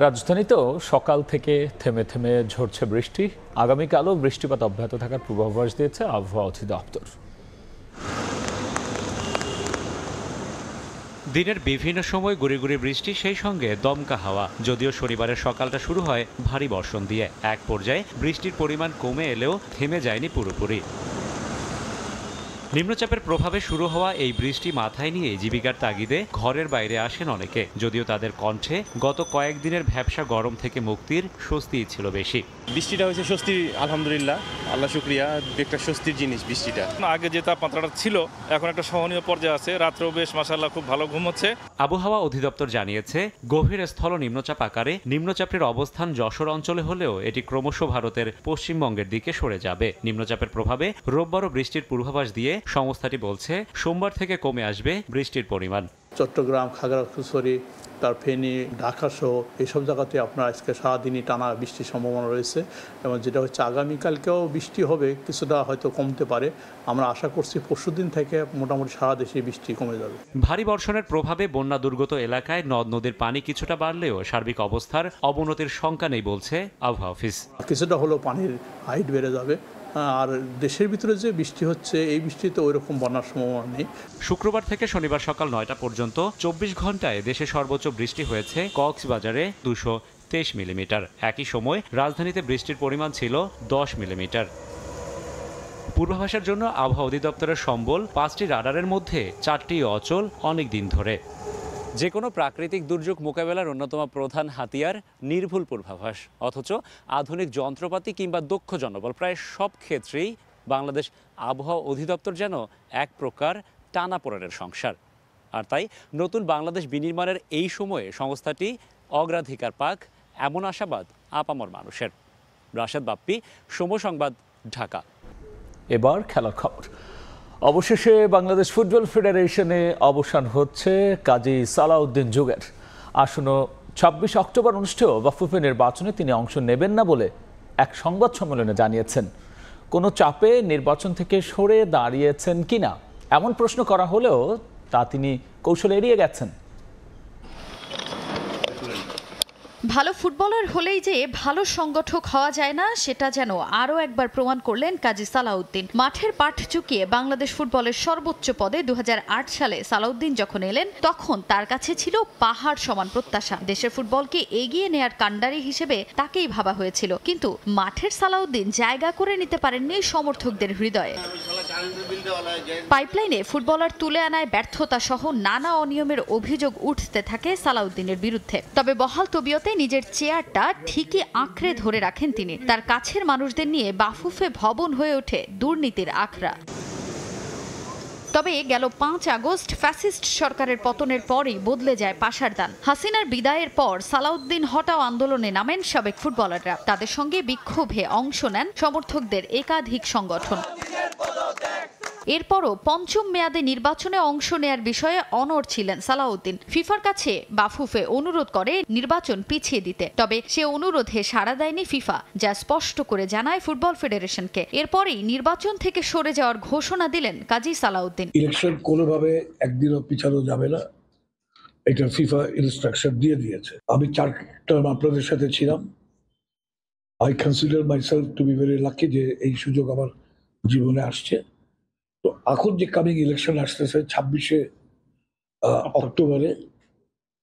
রাজধানীতেও সকাল থেকে থেমে থেমে ঝরছে বৃষ্টি। আগামীকালও বৃষ্টিপাত অব্যাহত থাকার পূর্বাভাস দিয়েছে আবহাওয়া অধিদপ্তর। দিনের বিভিন্ন সময় গুড়ি গুড়ি বৃষ্টি, সেই সঙ্গে দমকা হাওয়া। যদিও শনিবারের সকালটা শুরু হয় ভারী বর্ষণ দিয়ে, এক পর্যায়ে বৃষ্টির পরিমাণ কমে এলেও থেমে যায়নি পুরোপুরি। নিম্নচাপের প্রভাবে শুরু হওয়া এই বৃষ্টি মাথায় নিয়ে জীবিকার তাগিদে ঘরের বাইরে আসেন অনেকে, যদিও তাদের কণ্ঠে গত কয়েকদিনের ভ্যাপসা গরম থেকে মুক্তির স্বস্তিই ছিল বেশি। বৃষ্টিটা হয়েছে স্বস্তি, আলহামদুলিল্লাহ, আল্লাহ শুক্রিয়া, একটা স্বস্তির জিনিস বৃষ্টিটা। আগে যে তাপমাত্রাটা ছিল এখন একটা সহনীয় পর্যায়ে আছে, রাত্রেও বেশ মাশাআল্লাহ খুব ভালো ঘুম হচ্ছে। আবহাওয়া অধিদপ্তর জানিয়েছে, গভীর স্থল নিম্নচাপ আকারে নিম্নচাপের অবস্থান যশোর অঞ্চলে হলেও এটি ক্রমশ ভারতের পশ্চিমবঙ্গের দিকে সরে যাবে। নিম্নচাপের প্রভাবে রোববারও বৃষ্টির পূর্বাভাস দিয়ে সংস্থাটি বলছে সোমবার থেকে কমে আসবে বৃষ্টির পরিমাণ। চট্টগ্রাম, খাগড়াছড়ি, তার ফেনী, ঢাকা সহ এইসব জায়গাতে আপনার আজকে সারাদিনই টানা বৃষ্টির সম্ভাবনা রয়েছে এবং যেটা হচ্ছে আগামীকালকেও বৃষ্টি হবে, কিছুটা হয়তো কমতে পারে। আমরা আশা করছি পরশুদিন থেকে মোটামুটি সারা দেশে বৃষ্টি কমে যাবে। ভারী বর্ষণের প্রভাবে বন্যা দুর্গত এলাকায় নদ নদীর পানি কিছুটা বাড়লেও সার্বিক অবস্থার অবনতির শঙ্কা নেই বলছে আবহাওয়া অফিস। কিছুটা হলেও পানির হাইট বেড়ে যাবে, আর দেশের ভিতরে যে বৃষ্টি হচ্ছে এই বৃষ্টিতে ওই রকম বন্যার সম্ভাবনা নেই। শুক্রবার থেকে শনিবার সকাল 9টা পর্যন্ত 24 ঘন্টায় দেশে সর্বোচ্চ বৃষ্টি হয়েছে কক্সবাজারে 223 মিলিমিটার। একই সময় রাজধানীতে বৃষ্টির পরিমাণ ছিল 10 মিলিমিটার। পূর্বাভাসের জন্য আবহাওয়া অধিদপ্তরের সম্বল 5টি রাডারের মধ্যে 4টি অচল অনেক দিন ধরে। যে কোনো প্রাকৃতিক দুর্যোগ মোকাবেলার অন্যতম প্রধান হাতিয়ার নির্ভুল পূর্বাভাস, অথচ আধুনিক যন্ত্রপাতি কিংবা দক্ষ জনবল প্রায় সব ক্ষেত্রেই বাংলাদেশ আবহাওয়া অধিদপ্তর যেন এক প্রকার টানাপোড়েনের সংসার। আর তাই নতুন বাংলাদেশ বিনির্মাণের এই সময়ে সংস্থাটি অগ্রাধিকার পাক এমন আশাবাদ আপামর মানুষের। রাশেদ বাপ্পি, সময় সংবাদ, ঢাকা। এবার খেলার খবর। অবশেষে বাংলাদেশ ফুটবল ফেডারেশনে অবসান হচ্ছে কাজী সালাউদ্দিন যুগের। আসন্ন 26 অক্টোবর অনুষ্ঠেয় বাফুফে নির্বাচনে তিনি অংশ নেবেন না বলে এক সংবাদ সম্মেলনে জানিয়েছেন। কোনো চাপে নির্বাচন থেকে সরে দাঁড়িয়েছেন কিনা এমন প্রশ্ন করা হলেও তা তিনি কৌশলে এড়িয়ে গেছেন। ভালো ফুটবলার হলেই যে ভালো সংগঠক হওয়া যায় না, সেটা যেন আরও একবার প্রমাণ করলেন কাজী সালাউদ্দিন। মাঠের পাঠ চুকিয়ে বাংলাদেশ ফুটবলের সর্বোচ্চ পদে 2008 সালে সালাউদ্দিন যখন এলেন, তখন তার কাছে ছিল পাহাড় সমান প্রত্যাশা। দেশের ফুটবলকে এগিয়ে নেয়ার কাণ্ডারি হিসেবে তাকেই ভাবা হয়েছিল, কিন্তু মাঠের সালাউদ্দিন জায়গা করে নিতে পারেননি সমর্থকদের হৃদয়ে। পাইপলাইনে ফুটবলার তুলে আনায় ব্যর্থতা সহ নানা অনিয়মের অভিযোগ উঠতে থাকে সালাউদ্দিনের বিরুদ্ধে। তবে বহাল তবিয়তে নিজের চেয়ারটা ঠিকই আঁকড়ে ধরে রাখেন তিনি। তার কাছের মানুষদের নিয়ে বাফুফে ভবন হয়ে ওঠে দুর্নীতির আখড়া। তবে গেল 5 আগস্ট ফ্যাসিস্ট সরকারের পতনের পরই বদলে যায় পাশারদান। হাসিনার বিদায়ের পর সালাউদ্দিন হটাও আন্দোলনে নামেন সাবেক ফুটবলাররা। তাদের সঙ্গে বিক্ষোভে অংশ নেন সমর্থকদের একাধিক সংগঠন। এরপরও পঞ্চম মেয়াদে নির্বাচনে অংশ নেয়ার বিষয়ে অনড় ছিলেন সালাউদ্দিন। ফিফার কাছে বাফুফে অনুরোধ করে নির্বাচন পিছিয়ে দিতে, তবে সে অনুরোধে সাড়া দেয়নি ফিফা, যা স্পষ্ট করে জানায় ফুটবল ফেডারেশনকে। এরপরেই নির্বাচন থেকে সরে যাওয়ার ঘোষণা দিলেন কাজী সালাউদ্দিন। ইলেকশন কোনোভাবে একদিনও পিছানো যাবে না, এটা ফিফা ইনস্ট্রাকশন দিয়ে দিয়েছে। আমি 4 টার্ম আপনাদের সাথে ছিলাম। I consider myself two be very lucky যে এই সুযোগ আমার জীবনে আসছে। তো এখন যে কামিং ইলেকশন আসতেছে 26শে অক্টোবরে,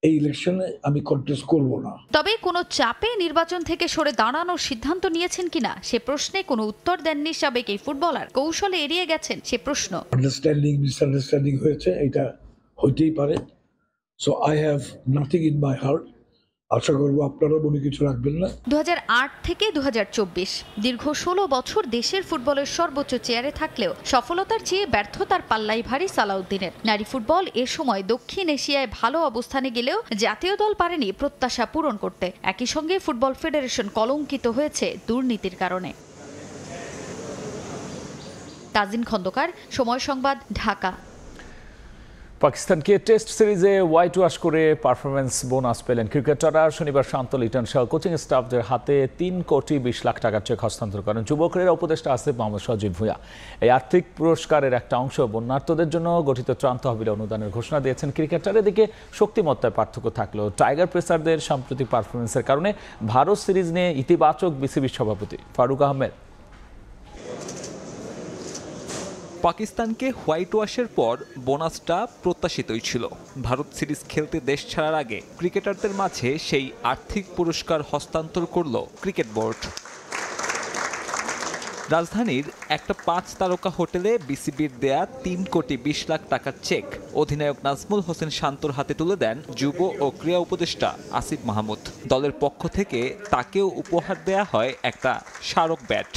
এই ইলেকশনে আমি কন্টেস্ট করব না। তবে কোনো চাপে নির্বাচন থেকে সরে দাঁড়ানোর সিদ্ধান্ত নিয়েছেন কিনা সে প্রশ্নে কোনো উত্তর দেননি সাবেক এই ফুটবলার। কৌশলে এড়িয়ে গেছেন সে প্রশ্ন। আন্ডারস্ট্যান্ডিং মিসআন্ডারস্ট্যান্ডিং হয়েছে, এটা হইতেই পারে। So I have nothing in my heart. আশা করবো আপনারা মনে কিছু রাখবেন না। 2008 থেকে 2024 দীর্ঘ 16 বছর দেশের ফুটবলের সর্বোচ্চ চেয়ারে থাকলেও সফলতার চেয়ে ব্যর্থতার পাল্লাই ভারী সালাউদ্দিনের। নারী ফুটবল এ সময় দক্ষিণ এশিয়ায় ভালো অবস্থানে গেলেও জাতীয় দল পারেনি প্রত্যাশা পূরণ করতে। একই সঙ্গে ফুটবল ফেডারেশন কলঙ্কিত হয়েছে দুর্নীতির কারণে। তাজিন খন্দকার, সময় সংবাদ, ঢাকা। পাকিস্তানকে টেস্ট সিরিজে হোয়াইট ওয়াশ করে পারফরমেন্স বোনাস পেলেন ক্রিকেটাররা। শনিবার শান্ত লিটন সহ কোচিং স্টাফদের হাতে 3,20,00,000 টাকার চেক হস্তান্তর করেন যুবকের উপদেষ্টা আসিফ মোহাম্মদ সজীব ভুঁইয়া। এই আর্থিক পুরস্কারের একটা অংশ বন্যার্তদের জন্য গঠিত ত্রাণ তহবিলে অনুদানের ঘোষণা দিয়েছেন ক্রিকেটার। এদিকে শক্তিমত্তায় পার্থক্য থাকলেও টাইগার পেসারদের সাম্প্রতিক পারফরমেন্সের কারণে ভারত সিরিজ নিয়ে ইতিবাচক বিসিবির সভাপতি ফারুক আহমেদ। পাকিস্তানকে হোয়াইট ওয়াশের পর বোনাসটা প্রত্যাশিতই ছিল। ভারত সিরিজ খেলতে দেশ ছাড়ার আগে ক্রিকেটারদের মাঝে সেই আর্থিক পুরস্কার হস্তান্তর করল ক্রিকেট বোর্ড। রাজধানীর একটা 5 তারকা হোটেলে বিসিবির দেয়া 3 কোটি 20 লাখ টাকার চেক অধিনায়ক নাজমুল হোসেন শান্তর হাতে তুলে দেন যুব ও ক্রীড়া উপদেষ্টা আসিফ মাহমুদ। দলের পক্ষ থেকে তাকেও উপহার দেয়া হয় একটা স্মারক ব্যাট।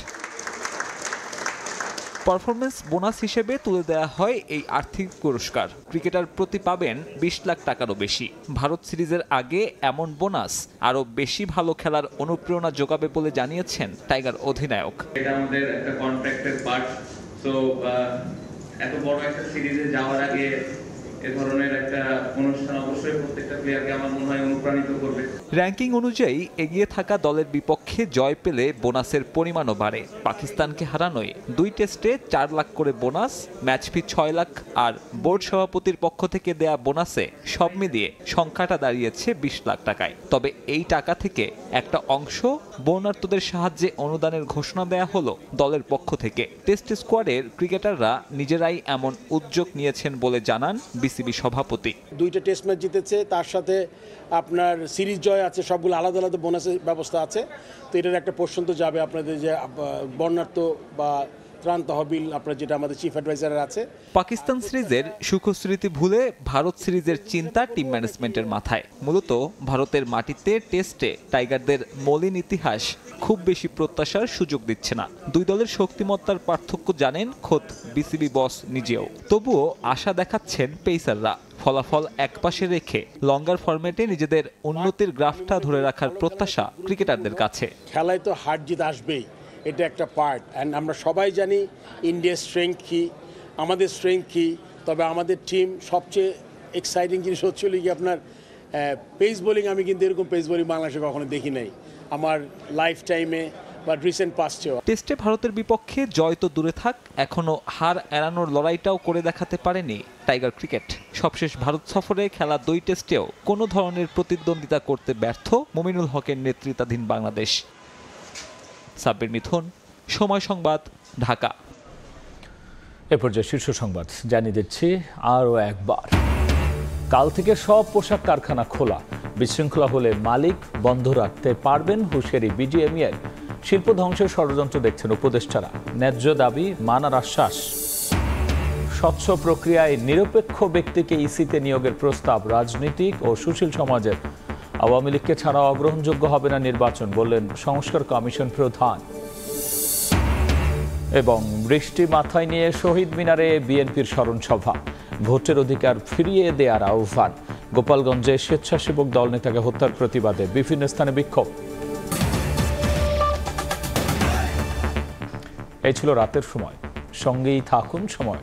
পারফরমেন্স বোনাস হিসেবে তুলে দেওয়া হয় এই আর্থিক পুরস্কার। ক্রিকেটার প্রতি পাবেন 20 লাখ টাকারও বেশি। ভারত সিরিজের আগে এমন বোনাস আরও বেশি ভালো খেলার অনুপ্রেরণা যোগাবে বলে জানিয়েছেন টাইগার অধিনায়ক। এটা আমাদের একটা কন্ট্রাক্টের পার্ট। সো এত বড় একটা সিরিজে যাওয়ার আগে এ ধরনের একটা অনুষ্ঠান অবশ্যই প্রত্যেকটা প্লেয়ারকে আমার মনে হয় অনুপ্রাণিত করবে। র্যাঙ্কিং অনুযায়ী এগিয়ে থাকা দলের বিপক্ষে জয় পেলে বোনাসের পরিমাণও বাড়ে। পাকিস্তানকে হারানোয় 2 টেস্টে 4 লাখ করে বোনাস, ম্যাচ ফি 6 লাখ আর বোর্ড সভাপতির পক্ষ থেকে দেয়া বোনাসে সব মিলিয়ে সংখ্যাটা দাঁড়িয়েছে 20 লাখ টাকায়। তবে এই টাকা থেকে একটা অংশ বর্ণার্থদের সাহায্যে অনুদানের ঘোষণা দেয়া হলো দলের পক্ষ থেকে। টেস্ট স্কোয়াডের ক্রিকেটাররা নিজেরাই এমন উদ্যোগ নিয়েছেন বলে জানান বিসিবি সভাপতি। 2টা টেস্ট ম্যাচ জিতেছে, তার সাথে আপনার সিরিজ জয় আছে, সবগুলো আলাদা আলাদা বোনাসের ব্যবস্থা আছে। তো এটার একটা পোর্শন তো যাবে আপনাদের যে বর্ণার্থ বা ত্রাণ তহবিল, আপনার যেটা আমাদের চিফ অ্যাডভাইজার আছে। পাকিস্তান সিরিজের সুখস্মৃতি ভুলে ভারত সিরিজের চিন্তা টিম ম্যানেজমেন্টের মাথায়। মূলত ভারতের মাটিতে টেস্টে টাইগারদের মলিন ইতিহাস খুব বেশি প্রত্যাশার সুযোগ দিচ্ছে না। দুই দলের শক্তিমত্তার পার্থক্য জানেন খোদ বিসিবি বস নিজেও। তবুও আশা দেখাচ্ছেন পেসাররা। ফলাফল একপাশে রেখে লঙ্গার ফরম্যাটে নিজেদের উন্নতির গ্রাফটা ধরে রাখার প্রত্যাশা ক্রিকেটারদের কাছে। খেলায় তো হার জিত আসবেই, এটা একটা পার্ট। অ্যান্ড আমরা সবাই জানি ইন্ডিয়ার স্ট্রেংথ কী, আমাদের স্ট্রেংথ কী। তবে আমাদের টিম সবচেয়ে এক্সাইটিং জিনিস হচ্ছিল কি আপনার পেস বোলিং। আমি কিন্তু এরকম পেস বোলিং বাংলাদেশে কখনো দেখি নাই আমার লাইফ টাইমে বা রিসেন্ট পাস্টেও। টেস্টে ভারতের বিপক্ষে জয় তো দূরে থাক, এখনো হার এড়ানোর লড়াইটাও করে দেখাতে পারেনি টাইগার ক্রিকেট। সবশেষ ভারত সফরে খেলা 2 টেস্টেও কোনো ধরনের প্রতিদ্বন্দ্বিতা করতে ব্যর্থ মুমিনুল হকের নেতৃত্বাধীন বাংলাদেশ। সাব্বির মিথুন, সময় সংবাদ, ঢাকা। এ পর্যায়ে শীর্ষ সংবাদ জানিয়ে দিচ্ছি আরও একবার। কাল থেকে সব পোশাক কারখানা খোলা। বিশৃঙ্খলা হলে মালিক বন্ধ রাখতে পারবেন হুঁশিয়ারি বিজিএমইএর। শিল্প ধ্বংসের ষড়যন্ত্র দেখছেন উপদেষ্টারা। ন্যায্য দাবি মানার আশ্বাস। স্বচ্ছ প্রক্রিয়ায় নিরপেক্ষ ব্যক্তিকে ইসিতে নিয়োগের প্রস্তাব রাজনীতিক ও সুশীল সমাজের। আওয়ামী লীগকে ছাড়া অগ্রহণযোগ্য হবে না নির্বাচন, বললেন সংস্কার কমিশন প্রধান। এবং বৃষ্টি মাথায় নিয়ে শহীদ মিনারে বিএনপির স্মরণ সভা। ভোটের অধিকার ফিরিয়ে দেওয়ার আহ্বান। গোপালগঞ্জে স্বেচ্ছাসেবক দল নেতাকে হত্যার প্রতিবাদে বিভিন্ন স্থানে বিক্ষোভ। এই ছিল রাতের সময়। সঙ্গেই থাকুন সময়।